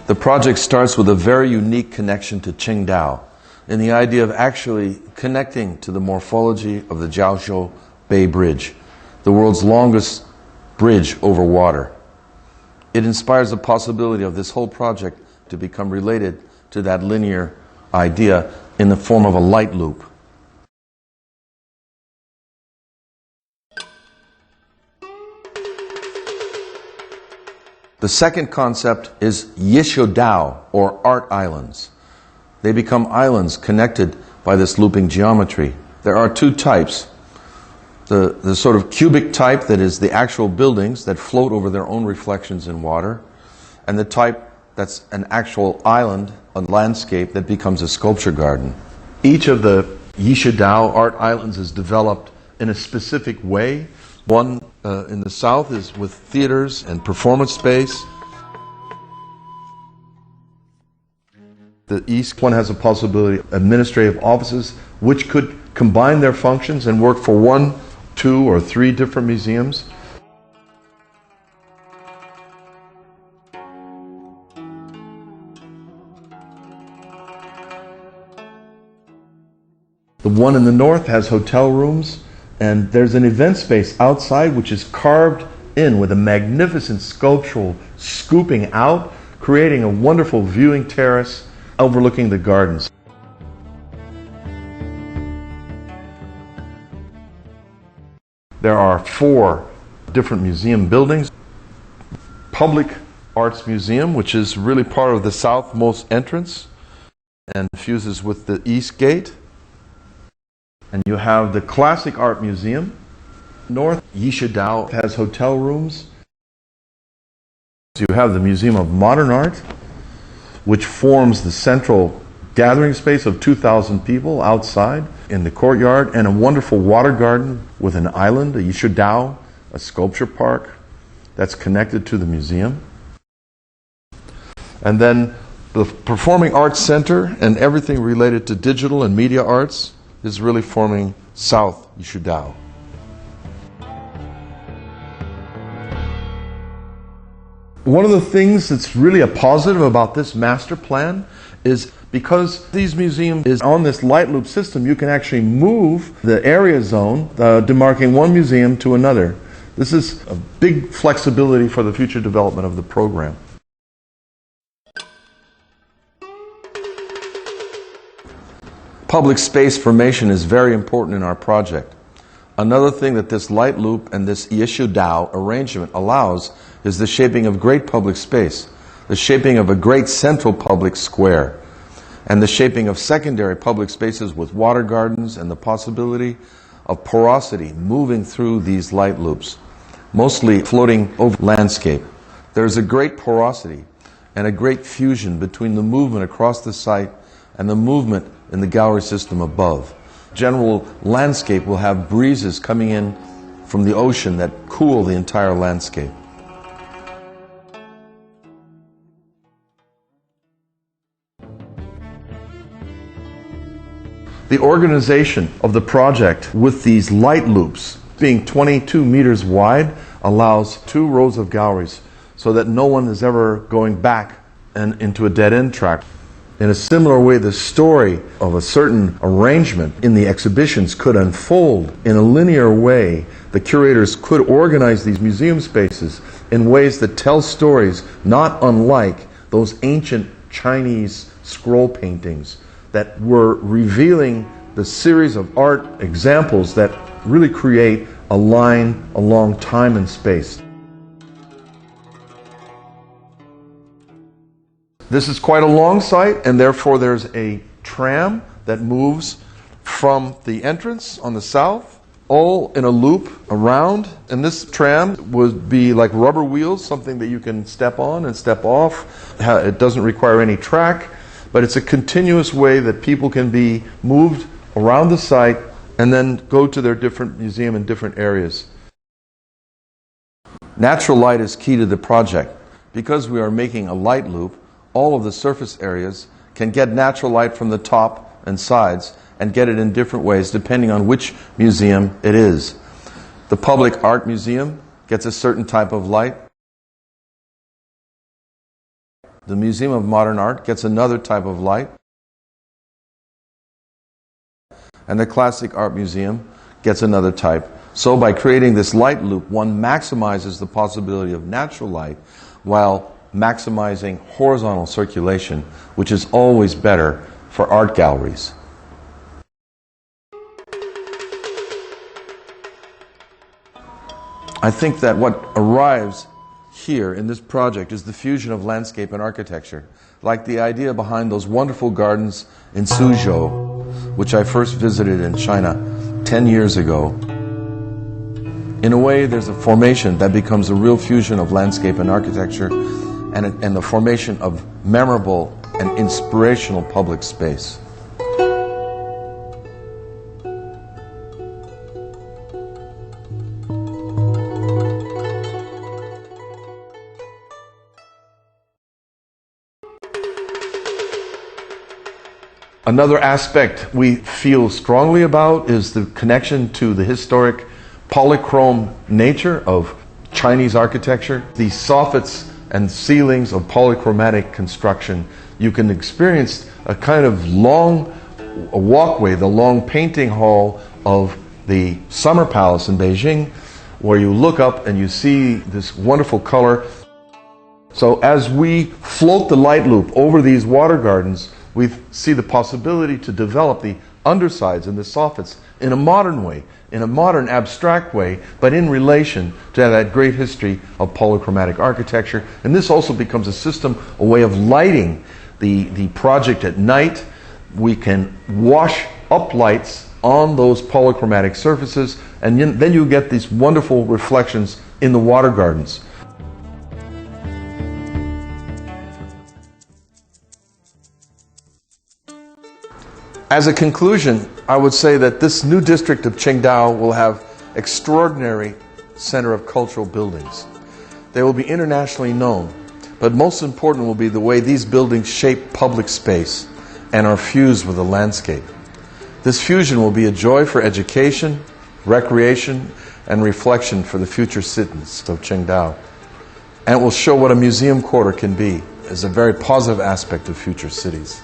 The project starts with a very unique connection to Qingdao, in the idea of actually connecting to the morphology of the Jiaozhou Bay Bridge, the world's longest bridge over water. It inspires the possibility of this whole project to become related to that linear idea in the form of a light loop. The second concept is Qingdao, or art islands. They become islands connected by this looping geometry. There are two types. The sort of cubic type that is the actual buildings that float over their own reflections in water, and the type that's an actual island, a landscape that becomes a sculpture garden. Each of the Qingdao art islands is developed in a specific way. One in the south is with theaters and performance space. The east one has a possibility of administrative offices which could combine their functions and work for 1, 2, or 3 different museums. The one in the north has hotel rooms, and there's an event space outside which is carved in with a magnificent sculptural scooping out, creating a wonderful viewing terrace overlooking the gardens. There are 4 different museum buildings. Public Arts Museum, which is really part of the southmost entrance and fuses with the east gate. And you have the Classic Art Museum. North Qingdao has hotel rooms. You have the Museum of Modern Art, which forms the central gathering space of 2,000 people outside in the courtyard, and a wonderful water garden with an island, a Qingdao, a sculpture park that's connected to the museum. And then the Performing Arts Center and everything related to digital and media arts is really forming South Qingdao. One of the things that's really a positive about this master plan is because these museums is on this light loop system, you can actually move the area zone, demarcating one museum to another. This is a big flexibility for the future development of the program. Public space formation is very important in our project. Another thing that this light loop and this Qingdao arrangement allows is the shaping of great public space, the shaping of a great central public square, and the shaping of secondary public spaces with water gardens and the possibility of porosity moving through these light loops, mostly floating over landscape. There's a great porosity and a great fusion between the movement across the site and the movement in the gallery system above. General landscape will have breezes coming in from the ocean that cool the entire landscape. The organization of the project with these light loops being 22 meters wide allows 2 rows of galleries so that no one is ever going back and into a dead-end track. In a similar way, the story of a certain arrangement in the exhibitions could unfold in a linear way. The curators could organize these museum spaces in ways that tell stories not unlike those ancient Chinese scroll paintings that were revealing the series of art examples that really create a line along time and space. This is quite a long site, and therefore there's a tram that moves from the entrance on the south, all in a loop around. And this tram would be like rubber wheels, something that you can step on and step off. It doesn't require any track, but it's a continuous way that people can be moved around the site and then go to their different museum in different areas. Natural light is key to the project. Because we are making a light loop, all of the surface areas can get natural light from the top and sides, and get it in different ways depending on which museum it is. The Public Art Museum gets a certain type of light. The Museum of Modern Art gets another type of light. And the Classic Art Museum gets another type. So by creating this light loop, one maximizes the possibility of natural light while maximizing horizontal circulation, which is always better for art galleries. I think that what arrives here in this project is the fusion of landscape and architecture, like the idea behind those wonderful gardens in Suzhou, which I first visited in China 10 years ago. In a way, there's a formation that becomes a real fusion of landscape and architecture, and the formation of memorable and inspirational public space. Another aspect we feel strongly about is the connection to the historic polychrome nature of Chinese architecture. The soffits and ceilings of polychromatic construction, you can experience a kind of long walkway, the long painting hall of the Summer Palace in Beijing, where you look up and you see this wonderful color. So as we float the light loop over these water gardens, we see the possibility to develop the undersides and the soffits in a modern way, in a modern abstract way, but in relation to that great history of polychromatic architecture. And this also becomes a system, a way of lighting the project at night. We can wash up lights on those polychromatic surfaces, and then you get these wonderful reflections in the water gardens. As a conclusion, I would say that this new district of Qingdao will have extraordinary center of cultural buildings. They will be internationally known, but most important will be the way these buildings shape public space and are fused with the landscape. This fusion will be a joy for education, recreation, and reflection for the future citizens of Qingdao. And it will show what a museum quarter can be as a very positive aspect of future cities.